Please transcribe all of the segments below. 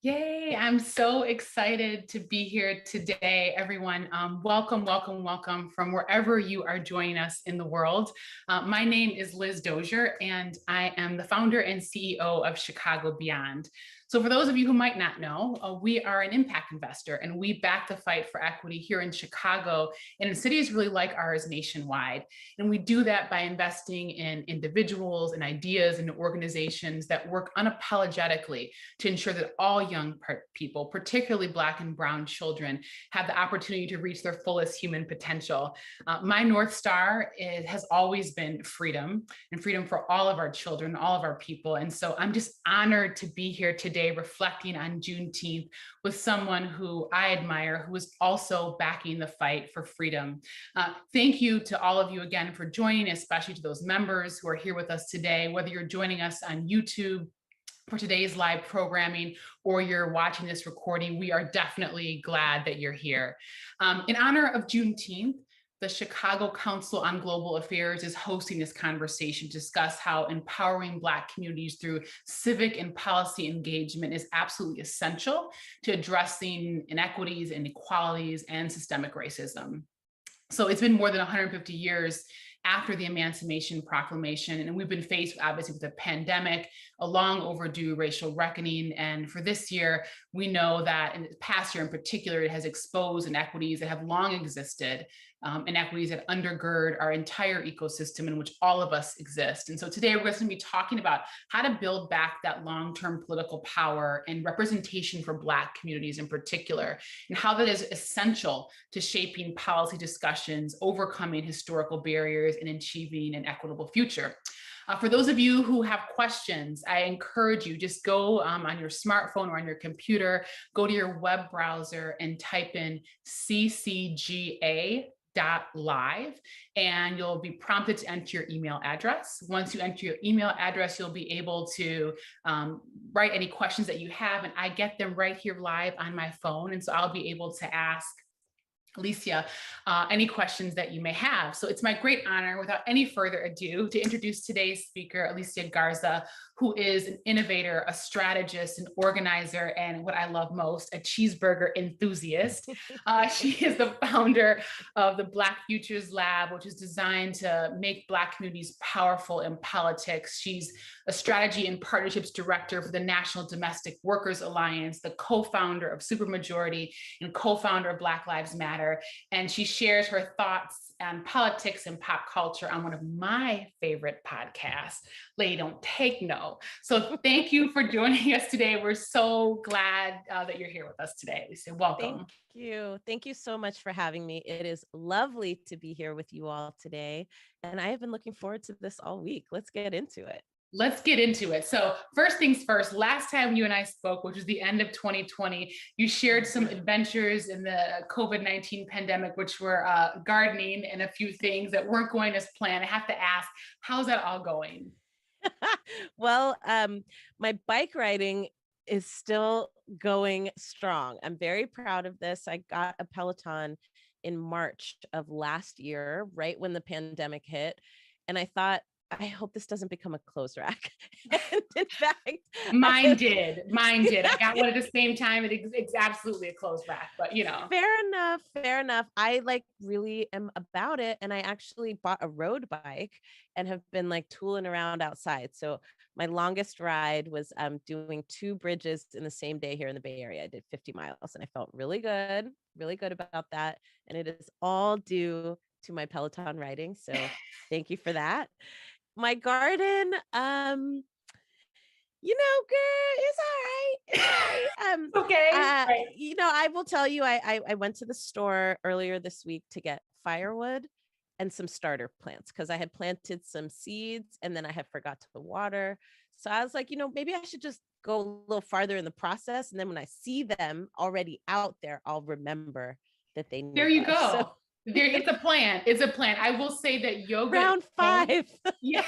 Yay, I'm so excited to be here today, everyone. Welcome, welcome, welcome from wherever you are joining us in the world. My name is Liz Dozier, and I am the founder and CEO of Chicago Beyond. So for those of you who might not know, we are an impact investor, and we back the fight for equity here in Chicago and in cities really like ours nationwide. And we do that by investing in individuals and ideas and organizations that work unapologetically to ensure that all young people, particularly Black and Brown children, have the opportunity to reach their fullest human potential. My North Star has always been freedom, and freedom for all of our children, all of our people. And so I'm just honored to be here today reflecting on Juneteenth with someone who I admire, who is also backing the fight for freedom. Thank you to all of you again for joining, especially to those members who are here with us today, whether you're joining us on YouTube for today's live programming or you're watching this recording. We are definitely glad that you're here. In honor of Juneteenth, the Chicago Council on Global Affairs is hosting this conversation to discuss how empowering Black communities through civic and policy engagement is absolutely essential to addressing inequities, inequalities, and systemic racism. So it's been more than 150 years after the Emancipation Proclamation, and we've been faced obviously with a pandemic, a long overdue racial reckoning. And for this year, we know that in the past year in particular, it has exposed inequities that have long existed, inequities that undergird our entire ecosystem in which all of us exist. And so today we're going to be talking about how to build back that long-term political power and representation for Black communities in particular, and how that is essential to shaping policy discussions, overcoming historical barriers, and achieving an equitable future. For those of you who have questions, I encourage you, just go on your smartphone or on your computer, go to your web browser and type in ccga.live, and you'll be prompted to enter your email address. Once you enter your email address, you'll be able to write any questions that you have, and I get them right here live on my phone. And so I'll be able to ask Alicia any questions that you may have. So it's my great honor, without any further ado, to introduce today's speaker, Alicia Garza, who is an innovator, a strategist, an organizer, and what I love most, a cheeseburger enthusiast. She is the founder of the Black Futures Lab, which is designed to make Black communities powerful in politics. She's a strategy and partnerships director for the National Domestic Workers Alliance, the co-founder of Supermajority, and co-founder of Black Lives Matter. And she shares her thoughts on politics and pop culture on one of my favorite podcasts, Lady Don't Take No. So thank you for joining us today. We're so glad that you're here with us today. Lisa, welcome. Thank you. Thank you so much for having me. It is lovely to be here with you all today. And I have been looking forward to this all week. Let's get into it. Let's get into it. So first things first, last time you and I spoke, which was the end of 2020, you shared some adventures in the COVID-19 pandemic, which were gardening and a few things that weren't going as planned. I have to ask, how's that all going? Well, my bike riding is still going strong. I'm very proud of this. I got a Peloton in March of last year, right when the pandemic hit. And I thought, I hope this doesn't become a clothes rack. And in fact, mine did. I got one at the same time. It's absolutely a clothes rack, but you know. Fair enough. I really am about it. And I actually bought a road bike and have been tooling around outside. So my longest ride was doing 2 bridges in the same day here in the Bay Area. I did 50 miles and I felt really good about that. And it is all due to my Peloton riding. So thank you for that. My garden, girl, it's all right. Okay. Right. I will tell you, I went to the store earlier this week to get firewood and some starter plants because I had planted some seeds and then I had forgot to water. So I was like, maybe I should just go a little farther in the process. And then when I see them already out there, I'll remember that they need There you love. go. So it's a plan. It's a plan. I will say that yoga. Round 5. Yes.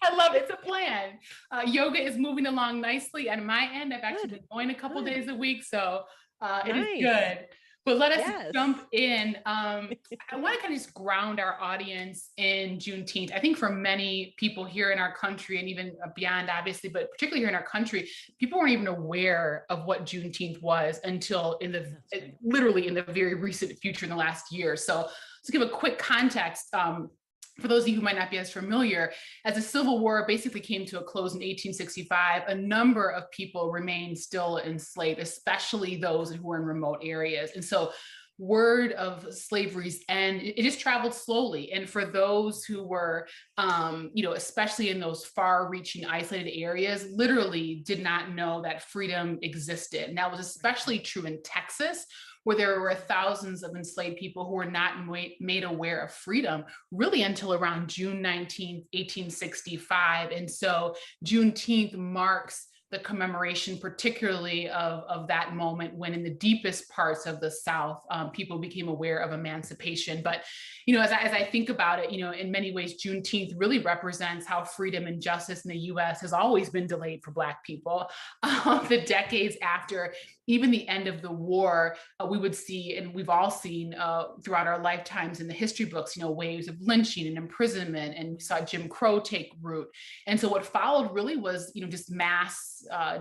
I love it. It's a plan. Yoga is moving along nicely. On my end, I've actually been going a couple days a week. So it is good. But let us Yes. jump in. I want to kind of just ground our audience in Juneteenth. I think for many people here in our country and even beyond, obviously, but particularly here in our country, people weren't even aware of what Juneteenth was until That's right. literally in the very recent future in the last year. So to give a quick context, for those of you who might not be as familiar, as the Civil War basically came to a close in 1865, a number of people remained still enslaved, especially those who were in remote areas. And so word of slavery's end, it just traveled slowly. And for those who were, especially in those far reaching isolated areas, literally did not know that freedom existed. And that was especially true in Texas, where there were thousands of enslaved people who were not made aware of freedom really until around June 19th, 1865. And so Juneteenth marks the commemoration, particularly of that moment when in the deepest parts of the South, people became aware of emancipation. But, as I think about it, in many ways, Juneteenth really represents how freedom and justice in the US has always been delayed for Black people. The decades after even the end of the war, we would see, and we've all seen throughout our lifetimes in the history books, waves of lynching and imprisonment, and we saw Jim Crow take root. And so what followed really was, just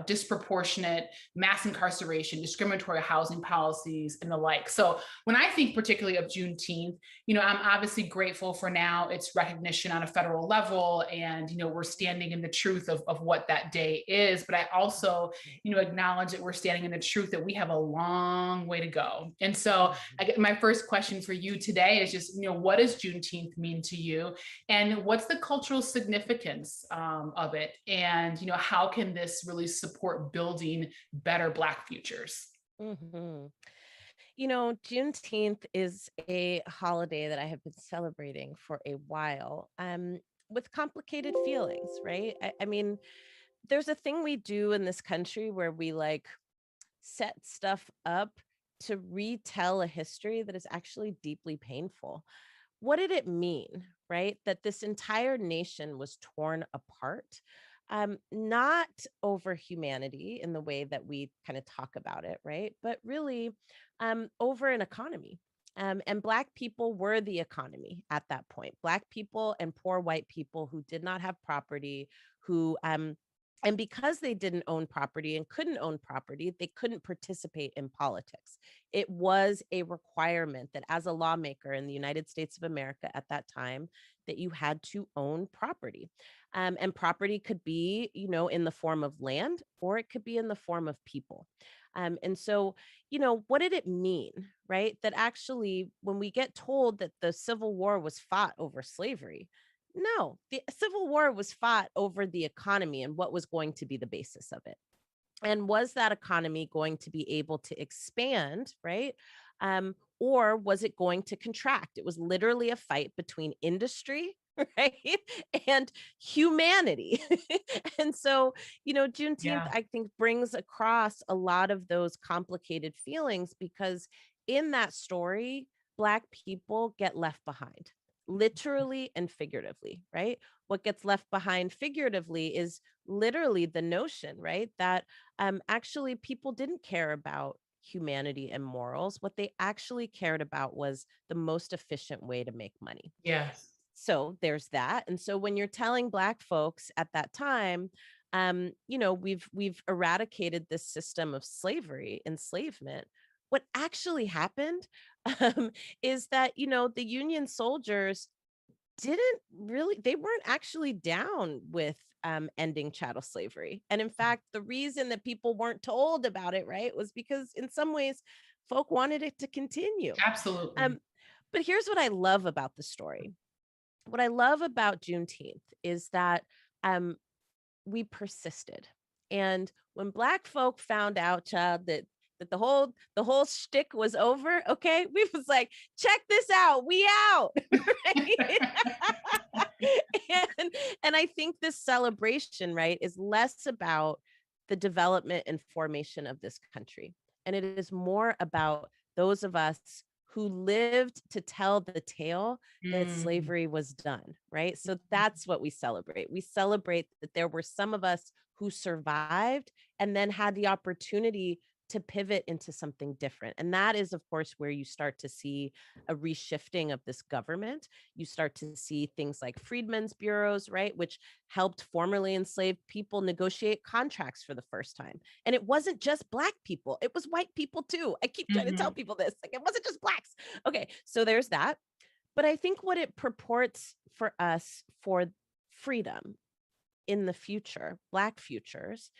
disproportionate mass incarceration, discriminatory housing policies, and the like. So when I think particularly of Juneteenth, I'm obviously grateful for now its recognition on a federal level, and we're standing in the truth of what that day is. But I also, acknowledge that we're standing in the truth that we have a long way to go. And so my first question for you today is just, what does Juneteenth mean to you? And what's the cultural significance of it? And, how can this really support building better Black futures? Mhm. Juneteenth is a holiday that I have been celebrating for a while, with complicated feelings, right? I mean, there's a thing we do in this country where we like set stuff up to retell a history that is actually deeply painful. What did it mean, right? That this entire nation was torn apart, not over humanity in the way that we kind of talk about it, right? But really over an economy. And Black people were the economy at that point. Black people and poor white people who did not have property, who and because they didn't own property and couldn't own property, they couldn't participate in politics. It was a requirement that as a lawmaker in the United States of America at that time, that you had to own property. And property could be, in the form of land, or it could be in the form of people. And so, what did it mean, right? That actually, when we get told that the Civil War was fought over slavery, no, the Civil War was fought over the economy and what was going to be the basis of it. And was that economy going to be able to expand, right? Or was it going to contract? It was literally a fight between industry, right? And humanity. And so, Juneteenth, Yeah. I think, brings across a lot of those complicated feelings because in that story, Black people get left behind, literally and figuratively, right? What gets left behind figuratively is literally the notion, right? That actually people didn't care about humanity and morals. What they actually cared about was the most efficient way to make money. Yes. So there's that. And so when you're telling Black folks at that time, we've eradicated this system of slavery, enslavement. What actually happened um, is that the Union soldiers they weren't actually down with ending chattel slavery. And in fact, the reason that people weren't told about it, right, was because in some ways, folk wanted it to continue. Absolutely. Um, but here's what I love about the story. What I love about Juneteenth is that um, we persisted. And when Black folk found out, child, that the whole shtick was over, okay, we was like, check this out, we out, right? and and I think this celebration, right, is less about the development and formation of this country, and it is more about those of us who lived to tell the tale that Mm. slavery was done, right? So that's what we celebrate. We celebrate that there were some of us who survived and then had the opportunity to pivot into something different. And that is, of course, where you start to see a reshifting of this government. You start to see things like freedmen's bureaus, right, which helped formerly enslaved people negotiate contracts for the first time. And it wasn't just Black people, it was white people too. I keep trying to tell Mhm. people this, like, it wasn't just Blacks. Okay, so there's that. But I think what it purports for us for freedom in the future, Black futures,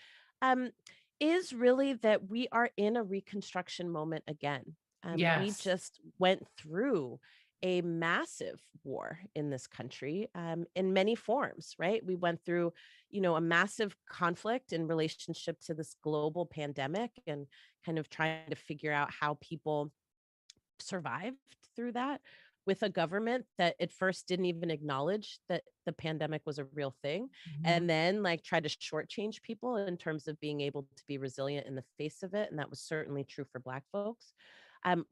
um, is really that we are in a reconstruction moment again. We Yes. just went through a massive war in this country, in many forms, right? We went through, a massive conflict in relationship to this global pandemic and kind of trying to figure out how people survived through that with a government that at first didn't even acknowledge that the pandemic was a real thing, Mhm. and then like tried to shortchange people in terms of being able to be resilient in the face of it. And that was certainly true for Black folks.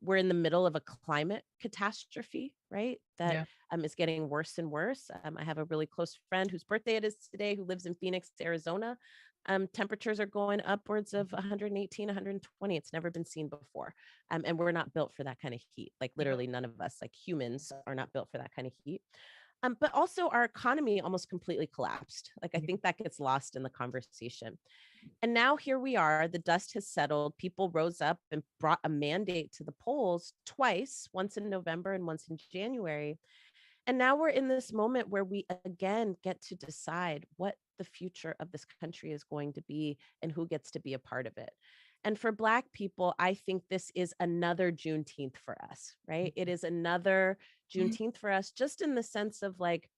We're in the middle of a climate catastrophe, right? That Yeah. is getting worse and worse. I have a really close friend whose birthday it is today who lives in Phoenix, Arizona. Temperatures are going upwards of 118, 120. It's never been seen before. And we're not built for that kind of heat. Like Yep. literally none of us, like humans, are not built for that kind of heat. But also our economy almost completely collapsed. Like I Yeah. think that gets lost in the conversation. And now here we are, the dust has settled. People rose up and brought a mandate to the polls twice, once in November and once in January. And now we're in this moment where we again get to decide what the future of this country is going to be and who gets to be a part of it. And for Black people, I think this is another Juneteenth for us, right? It is another Mhm. Juneteenth for us, just in the sense of like,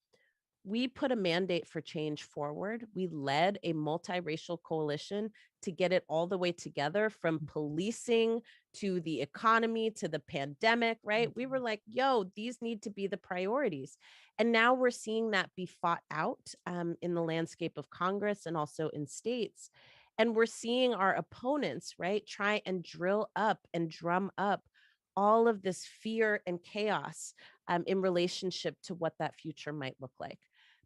we put a mandate for change forward. We led a multiracial coalition to get it all the way together, from policing to the economy to the pandemic, right? We were like, yo, these need to be the priorities. And now we're seeing that be fought out in the landscape of Congress and also in states. And we're seeing our opponents, right, try and drill up and drum up all of this fear and chaos in relationship to what that future might look like.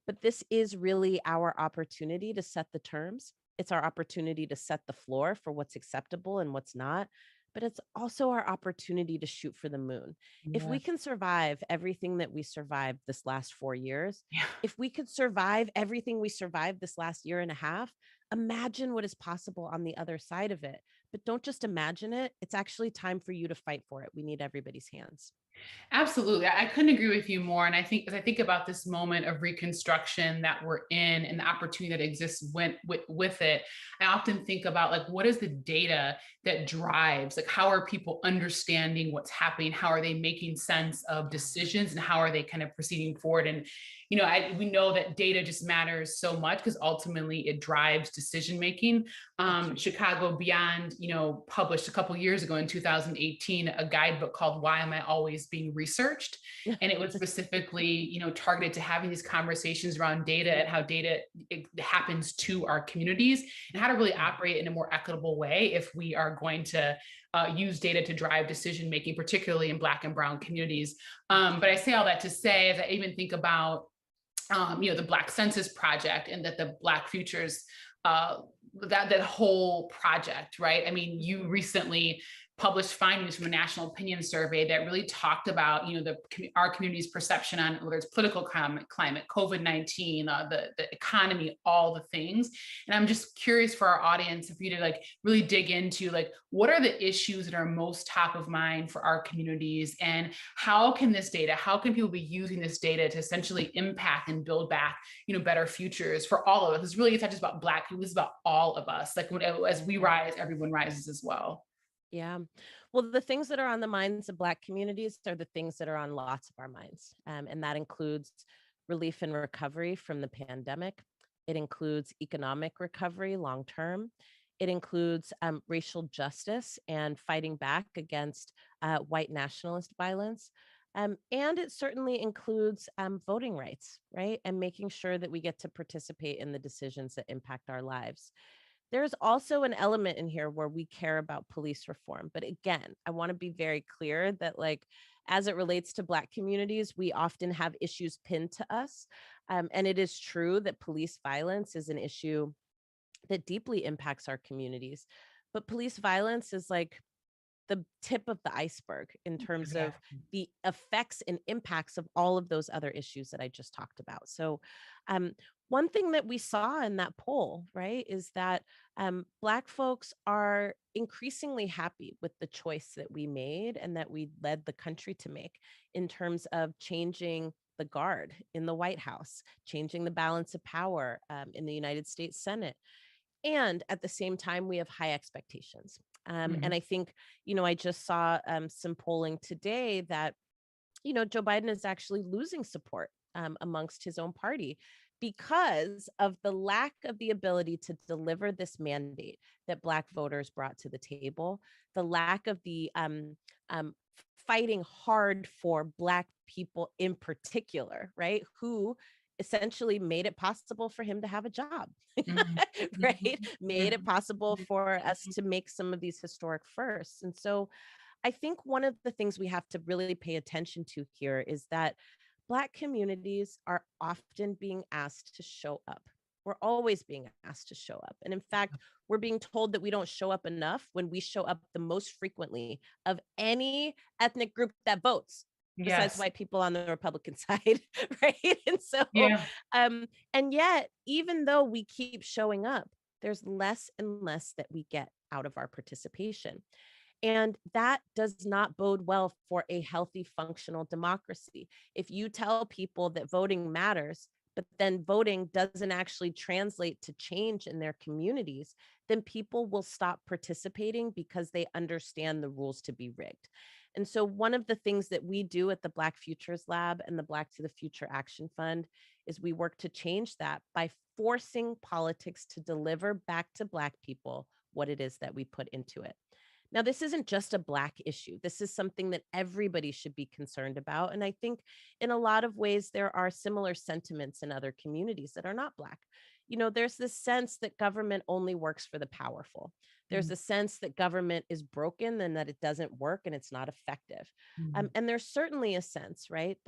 But this is really our opportunity to set the terms. It's our opportunity to set the floor for what's acceptable and what's not. But it's also our opportunity to shoot for the moon. If we Yes. can survive everything that we survived this last 4 years, Yeah. if we could survive everything we survived this last year and a half, imagine what is possible on the other side of it. But don't just imagine it. It's actually time for you to fight for it. We need everybody's hands. Absolutely. I couldn't agree with you more. And I think as I think about this moment of reconstruction that we're in and the opportunity that exists with it, I often think about like what is the data that drives, like how are people understanding what's happening? How are they making sense of Yeah. decisions and how are they kind of proceeding forward? And we know that data just matters so much because ultimately it drives decision making. That's right. Chicago Beyond, published a couple years ago in 2018 a guidebook called "Why Am I Always Being Researched?" And it was specifically, targeted to having these conversations around data and how data it happens to our communities and how to really Yeah. operate in a more equitable way if we are going to use data to drive decision making, particularly in Black and Brown communities. That's But I right. say all that to say, as I even think about the Black Census Project and that the Black Futures, that whole project, right? I mean, you recently published findings from a national opinion survey that really talked about, our community's perception on whether it's political climate, COVID-19, the economy, all the things. And I'm just curious for our audience, if you to like really dig into like what are the issues that are most top of mind for our communities, and how can this data, how can people be using this data to essentially impact and build back, better futures for all of us? It's not just about Black people, it's about all of us. Like as we Yeah. rise, everyone rises as well. Yeah. Well, the things that are on the minds of Black communities are the things that are on lots of our minds. And that includes relief and recovery from the pandemic. It includes economic recovery long term. It includes racial justice and fighting back against white nationalist violence. And it certainly includes voting rights, right? And making sure that we get to participate in the decisions that impact our lives. There's also an element in here where we care about police reform. But again, I want to be very clear that, like, as it relates to Black communities, we often have issues pinned to us. And it is true that police violence is an issue that deeply impacts our communities. but police violence is like the tip of the iceberg in terms of Exactly. the effects and impacts of all of those other issues that I just talked about. So, um, one thing that we saw in that poll, right, is that Black folks are increasingly happy with the choice that we made and that we led the country to make in terms of changing the guard in the White House, changing the balance of power in the United States Senate. And at the same time, we have high expectations. And Mhm. I think, I just saw some polling today that, Joe Biden is actually losing support amongst his own party because of the lack of the ability to deliver this mandate that Black voters brought to the table, the lack of the fighting hard for Black people in particular, right? Who essentially made it possible for him to have a job, Mhm. right? Mhm. Made it Mhm. possible Mhm. for us to make some of these historic firsts. And so I think one of the things we have to really pay attention to here is that Black communities are often being asked to show up. We're always being asked to show up. And in fact, we're being told that we don't show up enough when we show up the most frequently of any ethnic group that votes, besides Yes. white people on the Republican side, right? And so, Yeah. um, and yet, even though we keep showing up, there's less and less that we get out of our participation. And that does not bode well for a healthy, functional democracy. If you tell people that voting matters, but then voting doesn't actually translate to change in their communities, then people will stop participating because they understand the rules to be rigged. And so, one of the things that we do at the Black Futures Lab and the Black to the Future Action Fund is we work to change that by forcing politics to deliver back to Black people what it is that we put into it. Now, this isn't just a Black issue. This is something that everybody should be concerned about. And I think in a lot of ways, there are similar sentiments in other communities that are not Black. There's this sense that government only works for the powerful. There's Mhm. a sense that government is broken and that it doesn't work and it's not effective. Mhm. And there's certainly a sense, right,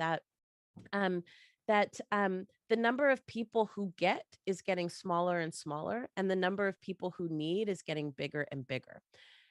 um, that the number of people who get is getting smaller and smaller, and the number of people who need is getting bigger and bigger.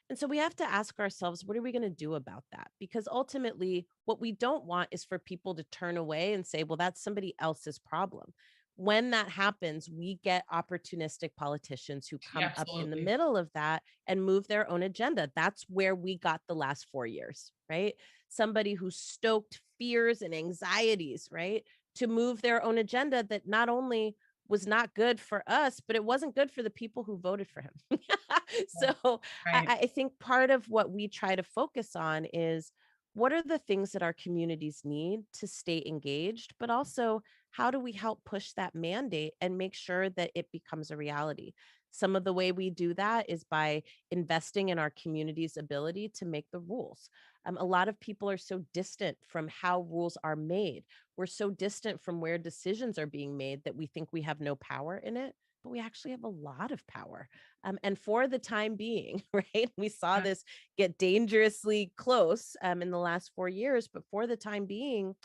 And so we have to ask ourselves, what are we going to do about that? Because ultimately, what we don't want is for people to turn away and say, well, that's somebody else's problem. When that happens, we get opportunistic politicians who Yeah, come up in the absolutely. middle of that and move their own agenda. That's where we got the last 4 years, right? Somebody who stoked fears and anxieties, right? To move their own agenda that not only was not good for us, but it wasn't good for the people who voted for him. Yeah. So Right. I think part of what we try to focus on is what are the things that our communities need to stay engaged, but also how do we help push that mandate and make sure that it becomes a reality? Some of the way we do that is by investing in our community's ability to make the rules. A lot of people are so distant from how rules are made. We're so distant from where decisions are being made that we think we have no power in it, but we actually have a lot of power. And for the time being, right, we saw Yeah. this get dangerously close in the last 4 years, but for the time being,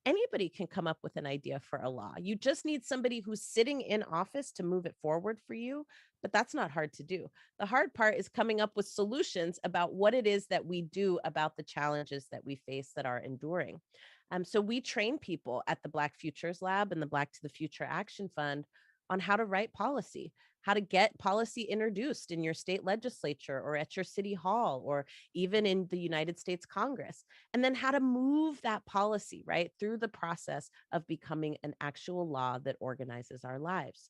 anybody can come up with an idea for a law. You just need somebody who's sitting in office to move it forward for you, but that's not hard to do. The hard part is coming up with solutions about what it is that we do about the challenges that we face that are enduring. So we train people at the Black Futures Lab and the Black to the Future Action Fund on how to write policy, how to get policy introduced in your state legislature or at your city hall or even in the United States Congress, and then how to move that policy right through the process of becoming an actual law that organizes our lives.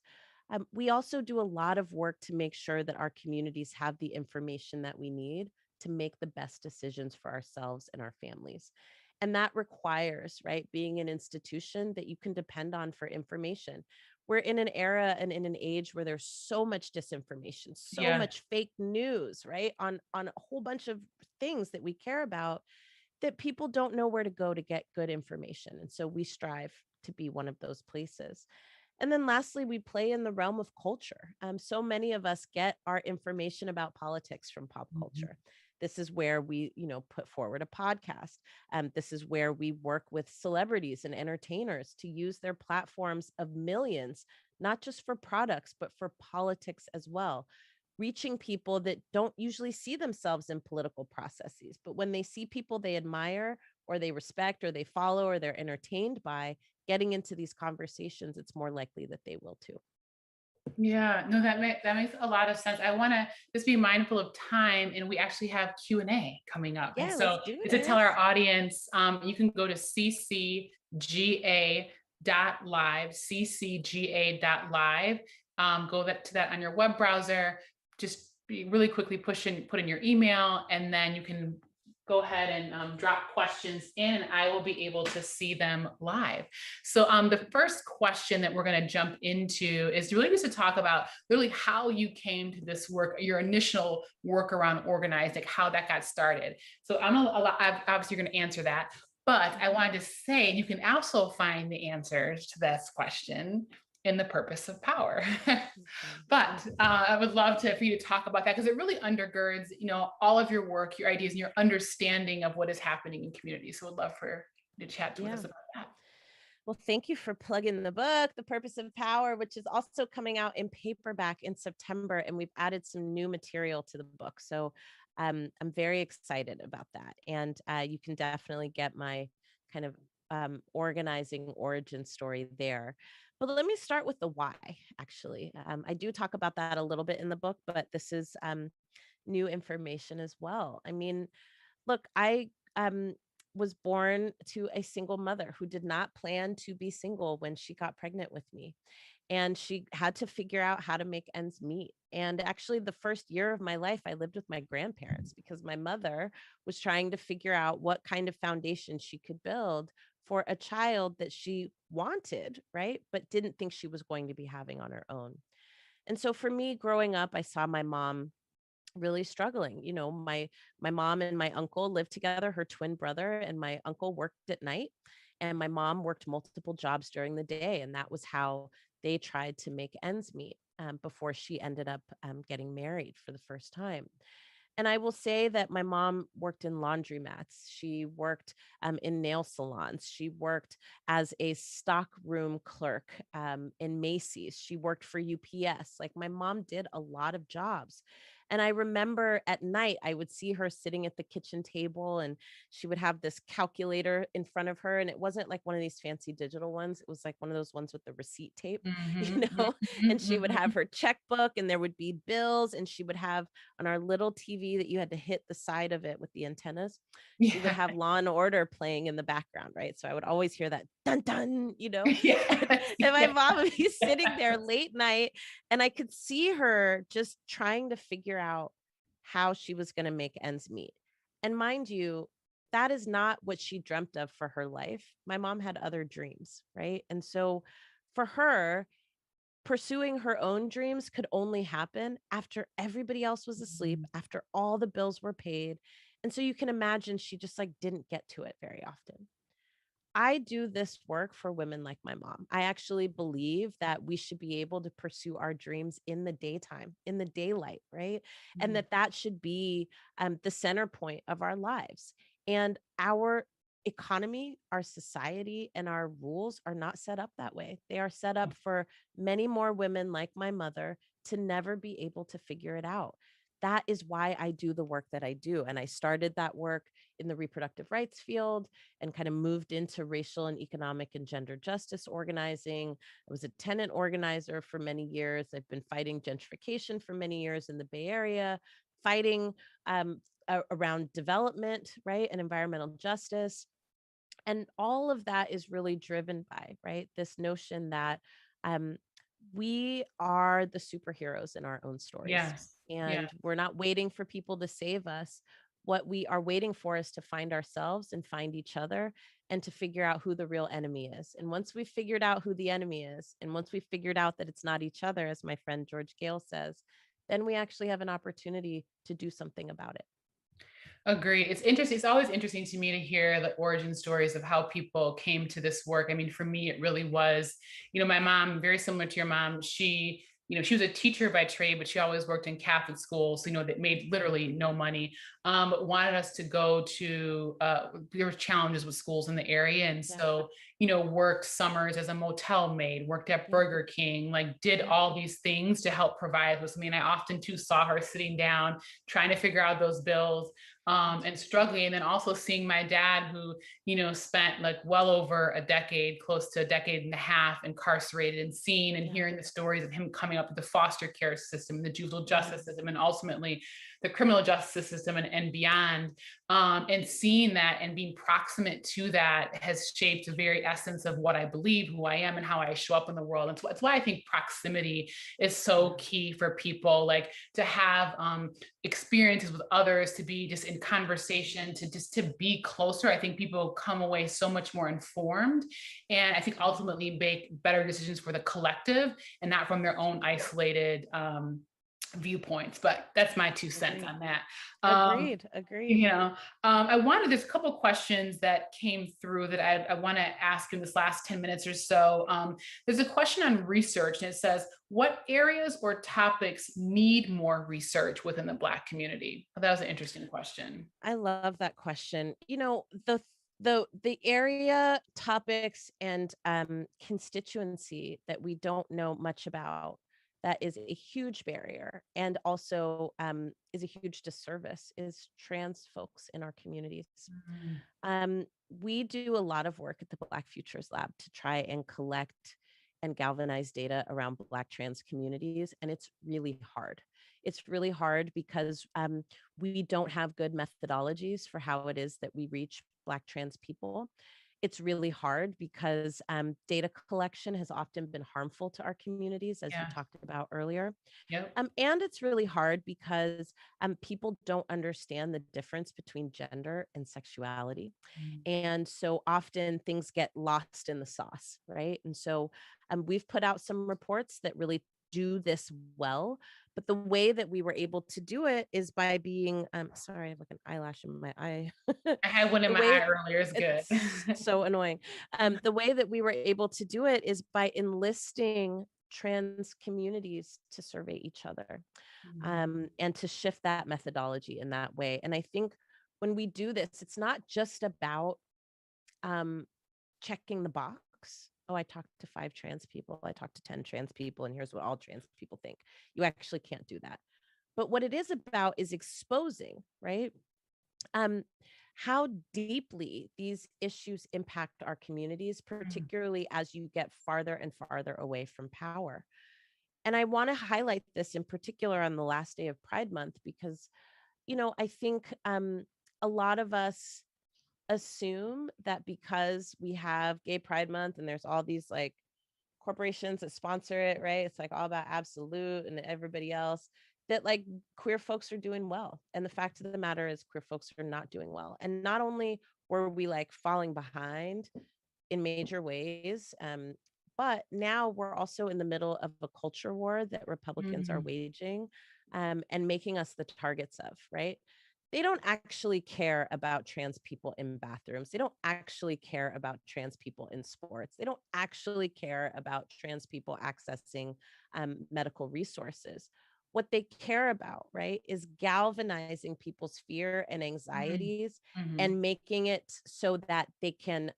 We also do a lot of work to make sure that our communities have the information that we need to make the best decisions for ourselves and our families. And that requires, right, being an institution that you can depend on for information. We're in an era and in an age where there's so much disinformation, so Yeah. much fake news, right? On a whole bunch of things that we care about that people don't know where to go to get good information. And so we strive to be one of those places. And then lastly, we play in the realm of culture. So many of us get our information about politics from pop Mhm. culture. This is where we, put forward a podcast. This is where we work with celebrities and entertainers to use their platforms of millions, not just for products, but for politics as well. reaching people that don't usually see themselves in political processes. But when they see people they admire or they respect or they follow or they're entertained by, getting into these conversations, it's more likely that they will too. Yeah, no, that makes a lot of sense. I want to just be mindful of time, and we actually have Q&A coming up. And Yeah, let's so do to tell our this. audience, you can go to ccga.live, go to that on your web browser. Just be really quickly put in your email, and then you can go ahead and drop questions in, and I will be able to see them live. So the first question that we're going to jump into is really just to talk about really how you came to this work, your initial work around organized, like how that got started. So I'm obviously going to answer that, but I wanted to say you can also find the answers to this question in the purpose of power. But I would love for you to talk about that, because it really undergirds, all of your work, your ideas, and your understanding of what is happening in communities. So I'd love for you to chat with Yeah. us about that. Well, thank you for plugging the book, The Purpose of Power, which is also coming out in paperback in September. And we've added some new material to the book. So I'm very excited about that. And you can definitely get my kind of organizing origin story there. But let me start with the why, actually. I do talk about that a little bit in the book, but this is new information as well. I mean, look, I was born to a single mother who did not plan to be single when she got pregnant with me. And she had to figure out how to make ends meet. And actually, the first year of my life, I lived with my grandparents because my mother was trying to figure out what kind of foundation she could build for a child that she wanted, right? But didn't think she was going to be having on her own. And so for me, growing up, I saw my mom really struggling. My mom and my uncle lived together, her twin brother, and my uncle worked at night, and my mom worked multiple jobs during the day, and that was how they tried to make ends meet before she ended up getting married for the first time. And I will say that my mom worked in laundromats. She worked in nail salons. She worked as a stock room clerk in Macy's. She worked for UPS. Like, my mom did a lot of jobs. And I remember at night, I would see her sitting at the kitchen table, and she would have this calculator in front of her. And it wasn't like one of these fancy digital ones. It was like one of those ones with the receipt tape, you Mhm, know, and she would mhm. have her checkbook, and there would be bills, and she would have on our little TV that you had to hit the side of it with the antennas, she would Yeah. have Law and Order playing in the background, right? So I would always hear that dun dun. Yes, And my yes. mom would be sitting there late night, and I could see her just trying to figure out how she was going to make ends meet. And mind you, that is not what she dreamt of for her life. My mom had other dreams, right? And so for her, pursuing her own dreams could only happen after everybody else was asleep, after all the bills were paid. And so you can imagine she just like didn't get to it very often. I do this work for women like my mom. I actually believe that we should be able to pursue our dreams in the daytime, in the daylight, right? And Mhm. that should be the center point of our lives. And our economy, our society, and our rules are not set up that way. They are set up for many more women like my mother to never be able to figure it out. That is why I do the work that I do. And I started that work in the reproductive rights field and kind of moved into racial and economic and gender justice organizing. I was a tenant organizer for many years. I've been fighting gentrification for many years in the Bay Area, fighting around development, right, and environmental justice. And all of that is really driven by, right, this notion that um, we are the superheroes in our own stories. Yes. Yeah. And we're not waiting for people to save us. What we are waiting for is to find ourselves and find each other and to figure out who the real enemy is. And once we've figured out who the enemy is, and once we've figured out that it's not each other, as my friend George Gale says, then we actually have an opportunity to do something about it. Agree. It's interesting. It's always interesting to me to hear the origin stories of how people came to this work. I mean, for me, it really was, my mom, very similar to your mom. She was a teacher by trade, but she always worked in Catholic schools, that made literally no money, but wanted us to go to, there were challenges with schools in the area. And Yeah. so, worked summers as a motel maid, worked at Yeah. Burger King, like did Yeah. all these things to help provide with me. And I often too saw her sitting down, trying to figure out those bills, That's and struggling. And then also seeing my dad, who, spent like well over a decade, close to a decade and a half incarcerated, and seeing and yeah. hearing the stories of him coming up with the foster care system, the juvenile Yeah. justice system, and ultimately the criminal justice system and beyond. And seeing that and being proximate to that has shaped the very essence of what I believe, who I am, and how I show up in the world. And that's why I think proximity is so key for people, like to have experiences with others, to be just in conversation, to be closer. I think people come away so much more informed, and I think ultimately make better decisions for the collective and not from their own isolated viewpoints. But that's my 2 cents Agreed. on that. Um, Agreed. Agreed. you know, there's a couple questions that came through that I want to ask in this last 10 minutes or so. There's a question on research, and it says, what areas or topics need more research within the Black community? That was an interesting question. I love that question. The area, topics, and constituency that we don't know much about, that is a huge barrier and also is a huge disservice, is trans folks in our communities. Mhm. Um, we do a lot of work at the Black Futures Lab to try and collect and galvanize data around Black trans communities, and it's really hard. It's really hard because we don't have good methodologies for how it is that we reach Black trans people. It's really hard because data collection has often been harmful to our communities, as you Yeah. talked about earlier. Yep. And it's really hard because people don't understand the difference between gender and sexuality. Mm. And so often things get lost in the sauce, right? And so we've put out some reports that really do this well. But the way that we were able to do it is by being, sorry, I have like an eyelash in my eye. I had one in The my way eye earlier. It's good. it's so annoying. The way that we were able to do it is by enlisting trans communities to survey each other, Mhm. and to shift that methodology in that way. And I think when we do this, it's not just about um, checking the box. Oh, I talked to 5 trans people. I talked to 10 trans people, and here's what all trans people think. You actually can't do that. But what it is about is exposing, right? Um, how deeply these issues impact our communities, Mm. particularly as you get farther and farther away from power. And I want to highlight this in particular on the last day of Pride Month because, I think a lot of us assume that because we have Gay Pride Month and there's all these like corporations that sponsor it, right? It's like all about Absolute and everybody else, that like queer folks are doing well. And the fact of the matter is, queer folks are not doing well. And not only were we like falling behind in major ways, but now we're also in the middle of a culture war that Republicans are Mhm. waging, and making us the targets of, right? They don't actually care about trans people in bathrooms. They don't actually care about trans people in sports. They don't actually care about trans people accessing medical resources. What they care about, right, is galvanizing people's fear and Mhm. anxieties Mhm. and making it so that they can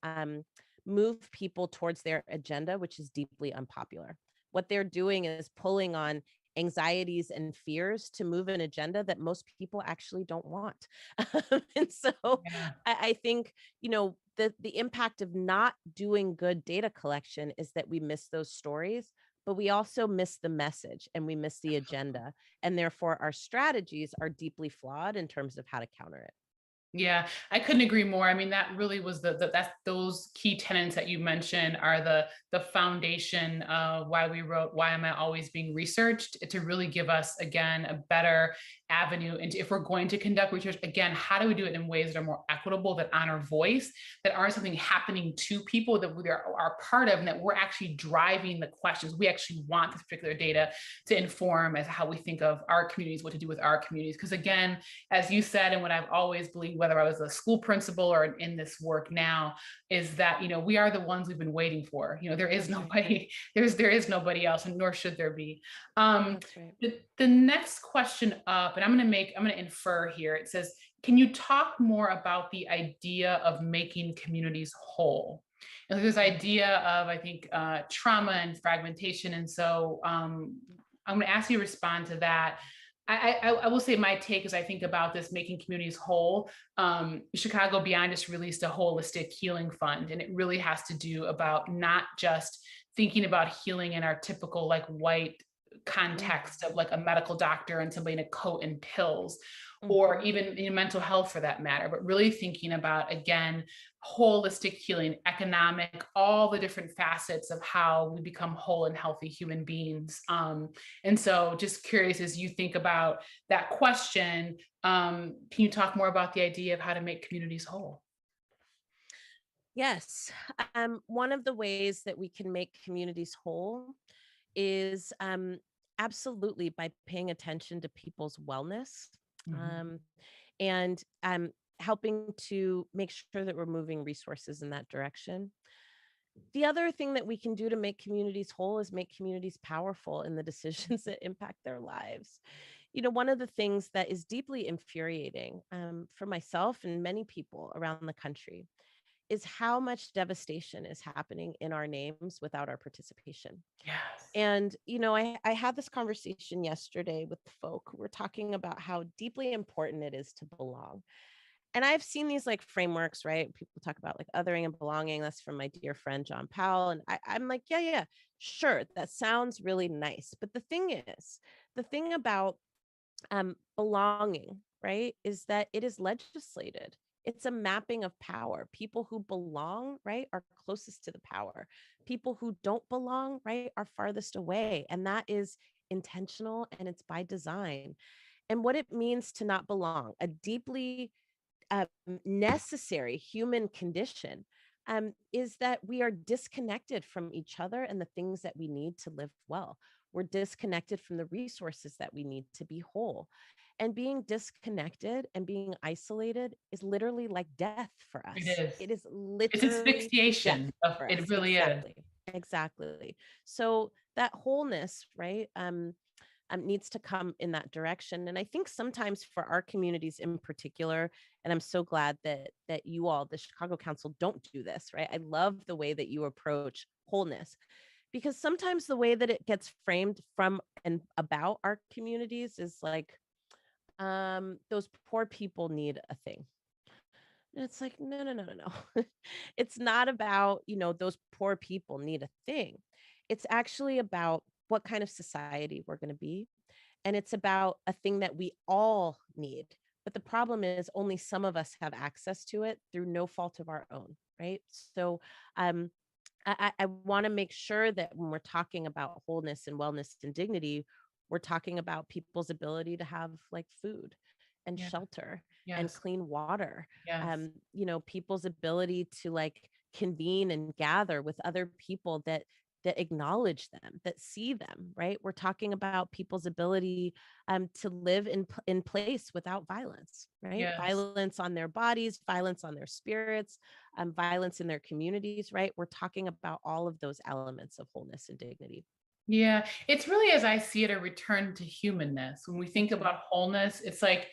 move people towards their agenda, which is deeply unpopular. What they're doing is pulling on anxieties and fears to move an agenda that most people actually don't want. And so Yeah. I think, the impact of not doing good data collection is that we miss those stories, but we also miss the message and we miss the agenda. And therefore, our strategies are deeply flawed in terms of how to counter it. Yeah, I couldn't agree more. I mean, that really was that's those key tenets that you mentioned are the foundation of why we wrote Why Am I Always Being Researched, to really give us again a better avenue into, if we're going to conduct research, again, how do we do it in ways that are more equitable, that honor voice, that aren't something happening to people that we are part of, and that we're actually driving the questions. We actually want this particular data to inform as how we think of our communities, what to do with our communities. Because again, as you said, and what I've always believed, whether I was a school principal or in this work now, is that we are the ones we've been waiting for. There is That's right. nobody, there is nobody else, and nor should there be. Um, That's right. the next question up, and I'm gonna infer here. It says, can you talk more about the idea of making communities whole? And this idea of, I think, trauma and fragmentation. And so I'm going to ask you to respond to that. I will say my take as I think about this, making communities whole. Chicago Beyond just released a holistic healing fund, and it really has to do about not just thinking about healing in our typical like white context of like a medical doctor and somebody in a coat and pills, or even in mental health for that matter, but really thinking about, again, holistic healing, economic, all the different facets of how we become whole and healthy human beings. And so just curious, as you think about that question, can you talk more about the idea of how to make communities whole? Yes. One of the ways that we can make communities whole is absolutely by paying attention to people's wellness, Mhm. um, and helping to make sure that we're moving resources in that direction. The other thing that we can do to make communities whole is make communities powerful in the decisions that impact their lives. One of the things that is deeply infuriating for myself and many people around the country is how much devastation is happening in our names without our participation. Yes. And, I had this conversation yesterday with folk. We're talking about how deeply important it is to belong. And I've seen these like frameworks, right? People talk about like othering and belonging. That's from my dear friend, John Powell. And I'm like, yeah, yeah, sure. That sounds really nice. But the thing about belonging, right, is that it is legislated. It's a mapping of power. People who belong, right, are closest to the power. People who don't belong, right, are farthest away. And that is intentional and it's by design. And what it means to not belong, a deeply uh, necessary human condition, is that we are disconnected from each other and the things that we need to live well. We're disconnected from the resources that we need to be whole. And being disconnected and being isolated is literally like death for It us. is. It is It's literally death asphyxiation of for it us. really is. Exactly. Exactly. So that wholeness, right? Needs to come in that direction. And I think sometimes for our communities in particular, and I'm so glad that you all, the Chicago Council, don't do this, right? I love the way that you approach wholeness because sometimes the way that it gets framed from and about our communities is like, those poor people need a thing. And it's like, no, no, no, no, no. It's not about, those poor people need a thing. It's actually about what kind of society we're going to be, and it's about a thing that we all need. But the problem is only some of us have access to it through no fault of our own, right? So um, I want to make sure that when we're talking about wholeness and wellness and dignity, we're talking about people's ability to have like food and Yeah. shelter and Yes. clean water. Yes. People's ability to like convene and gather with other people that acknowledge them, that see them, right? We're talking about people's ability to live in place without violence, right? Yes. Violence on their bodies, violence on their spirits, violence in their communities, right? We're talking about all of those elements of wholeness and dignity. Yeah, it's really, as I see it, a return to humanness. When we think That's right. about wholeness, it's like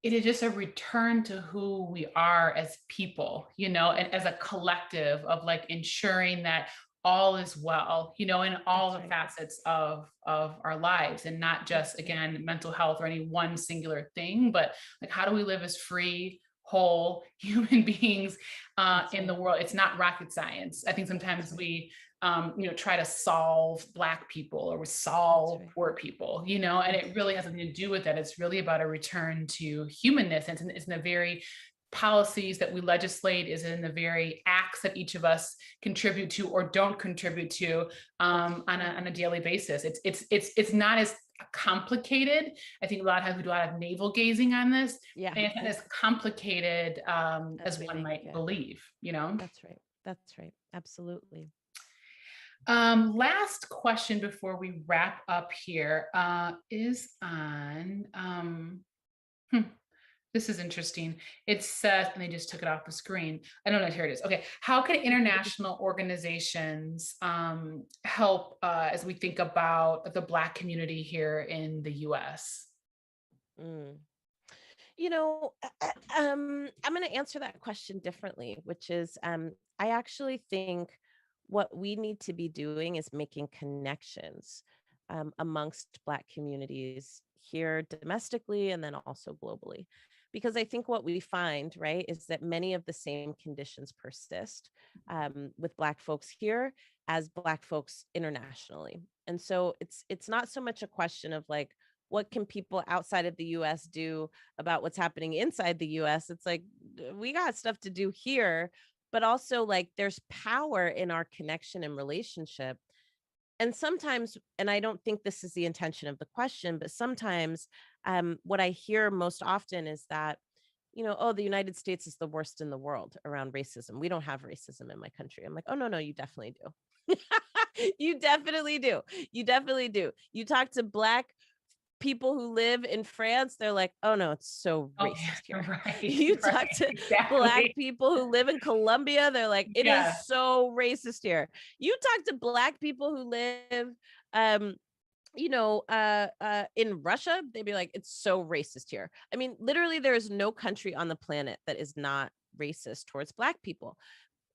it is just a return to who we are as people, and as a collective of like ensuring that all is well, in all That's the right. facets of our lives, and not just, That's right. again, mental health or any one singular thing, but like how do we live as free, whole human beings That's in the right. world? It's not rocket science. I think That's sometimes right. we try to solve Black people or That's solve right. poor people, and That's it really has nothing to do with that. It's really about a return to humanness. And it's in the very policies that we legislate, is in the very acts that each of us contribute to or don't contribute to That's on right. a daily basis. It's not as complicated. I think a lot of times we do a lot of navel gazing on this, Yeah. and it's not as complicated As as we one make might it. believe. That's right. That's right. Absolutely. Last question before we wrap up here is on hmm, this is interesting. It says, and they just took it off the screen. I don't know. Here it is. Okay. How can international organizations help as we think about the Black community here in the US? Mm. I'm going to answer that question differently, which is I actually think what we need to be doing is making connections amongst Black communities here domestically and then also globally. Because I think what we find, right, is that many of the same conditions persist with Black folks here as Black folks internationally. And so it's not so much a question of like, what can people outside of the US do about what's happening inside the US? It's like we got stuff to do here, but also like there's power in our connection and relationship. And sometimes, and I don't think this is the intention of the question, but sometimes what I hear most often is that, oh, the United States is the worst in the world around racism. We don't have racism in my country. I'm like, oh, no, no, you definitely do. You definitely do. You definitely do. You talk to Black people who live in France, they're like, oh no, it's so Oh, racist yeah, here. right, You right, talk to Black exactly. people who live in Colombia, they're like, it is Yes. so racist here. You talk to Black people who live um in Russia, they'd be like, it's so racist here. I mean, literally, there is no country on the planet that is not racist towards Black people.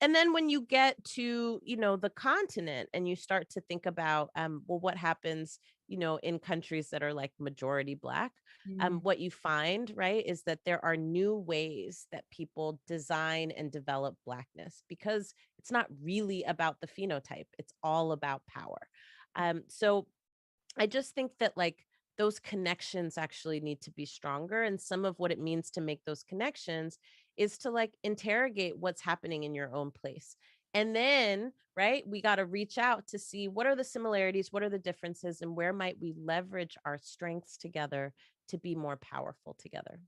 And then when you get to, the continent and you start to think about, well, what happens, in countries that are like majority Black, Mm, what you find, right, is that there are new ways that people design and develop Blackness because it's not really about the phenotype. It's all about power. So I just think that like those connections actually need to be stronger. And some of what it means to make those connections is to like interrogate what's happening in your own place. And then, right, we got to reach out to see what are the similarities, what are the differences, and where might we leverage our strengths together to be more powerful together.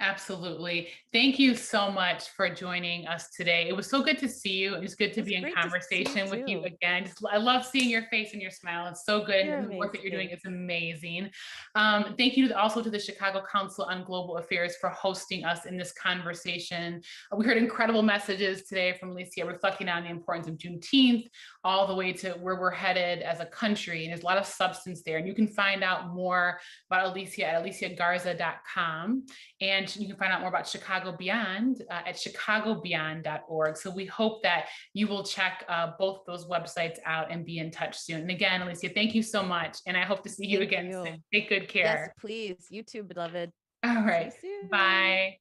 absolutely. Thank you so much for joining us today. It was so good to see you. It was good It to was be in great to see you conversation with you too. again. I love seeing your face and your smile. It's so good. You're And the work that you're doing amazing. is amazing. Thank you also to the Chicago Council on Global Affairs for hosting us in this conversation. We heard incredible messages today from Alicia reflecting on the importance of Juneteenth, all the way to where we're headed as a country. And there's a lot of substance there. And you can find out more about Alicia at aliciagarza.com. And you can find out more about Chicago Beyond at chicagobeyond.org. So we hope that you will check both those websites out and be in touch soon. And again, Alicia, thank you so much. And I hope to see you Thank again soon. you. Take good Yes, care. please. You too, beloved. All See you right. soon. Bye.